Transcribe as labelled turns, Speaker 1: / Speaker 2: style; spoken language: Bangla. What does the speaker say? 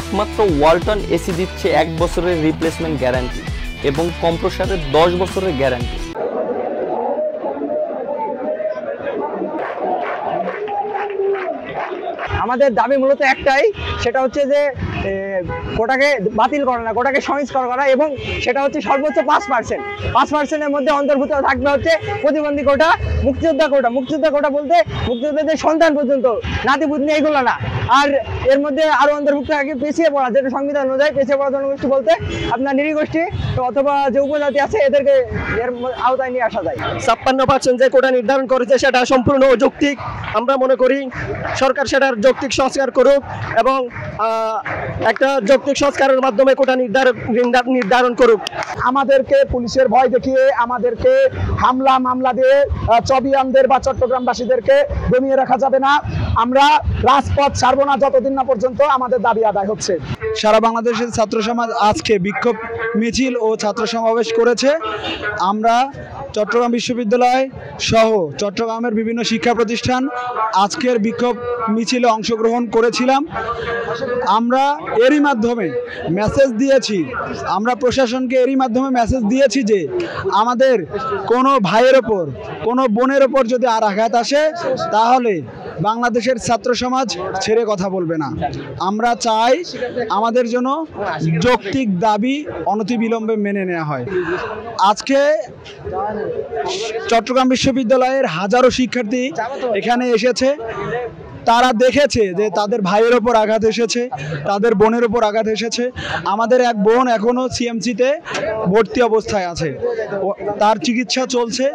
Speaker 1: একমাত্র ওয়ালটন এসি দিচ্ছে 1 বছরের রিপ্লেসমেন্ট গ্যারান্টি এবং কম্প্রেসরের 10 বছরের গ্যারান্টি।
Speaker 2: আমাদের দাবি মূলত একটাই, সেটা হচ্ছে যে কোটাকে বাতিল করা না, কোটাকে সংস্কার করা, এবং সেটা হচ্ছে সর্বোচ্চ 5%-এর মধ্যে অন্তর্ভুক্ত থাকবে হচ্ছে প্রতিবন্ধী কোটা, মুক্তিযোদ্ধা কোটা। মুক্তিযোদ্ধা কোটা বলতে মুক্তিযোদ্ধাদের সন্তান পর্যন্ত, নাতিপুতনি এগুলো না। আর এর মধ্যে আরো অন্তর্ভুক্ত থাকে পিছিয়ে পড়া, যেটা সংবিধান অনুযায়ী পিছিয়ে পড়া জনগোষ্ঠী বলতে আপনার নৃগোষ্ঠী অথবা যে উপজাতি আছে, এদেরকে এর আওতায় নিয়ে আসা যায়।
Speaker 3: 56% যে কোটা নির্ধারণ করেছে সেটা সম্পূর্ণ অযৌক্তিক। আমরা মনে করি সরকার সেটার যৌক্তিক সংস্কার করুক এবং একটা যৌক্তিক সংস্কারের মাধ্যমে কোটা নির্ধারণ করুক।
Speaker 4: আমাদেরকে পুলিশের ভয় দেখিয়ে, আমাদেরকে হামলা মামলা দিয়ে চবিয়ানদের বা চট্টগ্রামবাসীদেরকে দমিয়ে রাখা যাবে না। আমরা রাজপথ ছাড়বো না যতদিন না পর্যন্ত আমাদের দাবি আদায় হচ্ছে।
Speaker 5: সারা বাংলাদেশের ছাত্র সমাজ আজকে বিক্ষোভ মিছিল ও ছাত্র সমাবেশ করেছে। আমরা চট্টগ্রাম বিশ্ববিদ্যালয় সহ চট্টগ্রামের বিভিন্ন শিক্ষা প্রতিষ্ঠান আজকের বিক্ষোভ মিছিলে অংশগ্রহণ করেছিলাম। আমরা এরই মাধ্যমে মেসেজ দিয়েছি, আমরা প্রশাসনকে এরই মাধ্যমে মেসেজ দিয়েছি যে আমাদের কোনো ভাইয়ের ওপর, কোনো বোনের ওপর যদি আর আঘাত আসে তাহলে বাংলাদেশের ছাত্র সমাজ ছেড়ে কথা বলবে না। আমরা চাই আমাদের জন্য যৌক্তিক দাবি অনতিবিলম্বে মেনে নেওয়া হয়। আজকে চট্টগ্রাম বিশ্ববিদ্যালয়ের হাজারো শিক্ষার্থী এখানে এসেছে। তারা দেখেছে যে তাদের ভাইয়ের ওপর আঘাত এসেছে, তাদের বোনের ওপর আঘাত এসেছে। আমাদের এক বোন এখনও সিএমসিতে ভর্তি অবস্থায় আছে, তার চিকিৎসা চলছে।